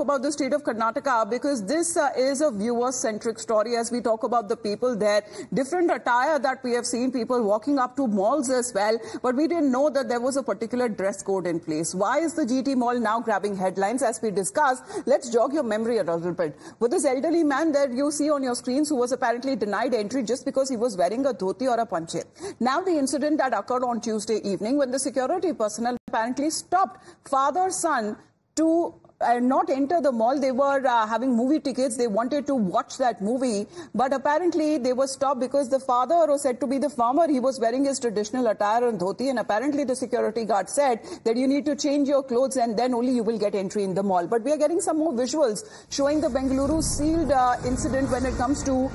About the state of Karnataka, because this is a viewer-centric story as we talk about the people there. Different attire that we have seen, people walking up to malls as well, but we didn't know that there was a particular dress code in place. Why is the GT Mall now grabbing headlines? As we discussed, let's jog your memory a little bit. With this elderly man that you see on your screens who was apparently denied entry just because he was wearing a dhoti or a panche. Now the incident that occurred on Tuesday evening when the security personnel apparently stopped father-son to not enter the mall. They were having movie tickets. They wanted to watch that movie, but apparently they were stopped because the father was said to be the farmer. He was wearing his traditional attire and dhoti, and apparently the security guard said that you need to change your clothes and then only you will get entry in the mall. But we are getting some more visuals showing the Bengaluru sealed incident when it comes to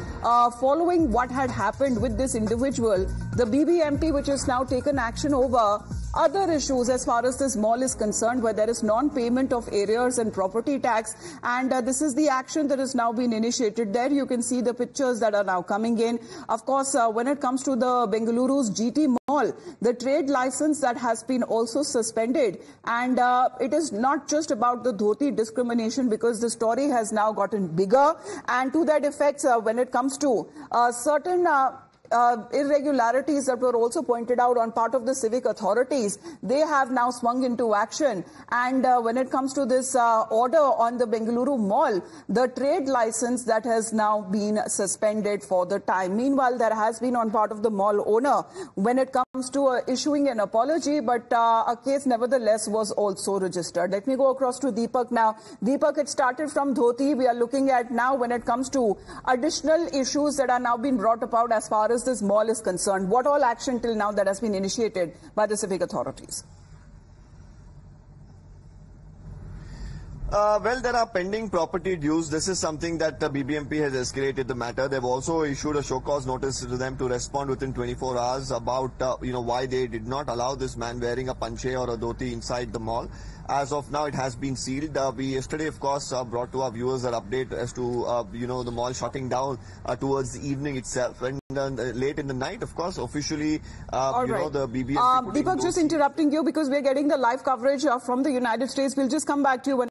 following what had happened with this individual. The BBMP, which has now taken action over other issues as far as this mall is concerned, where there is non-payment of arrears and property tax, and this is the action that has now been initiated there. You can see the pictures that are now coming in. Of course, when it comes to the Bengaluru's GT Mall, the trade license that has been also suspended, and it is not just about the dhoti discrimination, because the story has now gotten bigger, and to that effect, when it comes to certain irregularities that were also pointed out on part of the civic authorities, they have now swung into action. And when it comes to this order on the Bengaluru Mall, the trade license that has now been suspended for the time. Meanwhile, there has been on part of the mall owner when it comes to issuing an apology, but a case nevertheless was also registered. Let me go across to Deepak now. Deepak, it started from dhoti. We are looking at now when it comes to additional issues that are now being brought about as far as this mall is concerned. What all action till now that has been initiated by the civic authorities? Well, there are pending property dues. This is something that the BBMP has escalated the matter. They've also issued a show cause notice to them to respond within 24 hours about, why they did not allow this man wearing a panche or a dhoti inside the mall. As of now, it has been sealed. We yesterday, of course, brought to our viewers an update as to, the mall shutting down towards the evening itself. And late in the night, of course, officially, the BBMP... Deepak, just interrupting you because we're getting the live coverage from the United States. We'll just come back to you when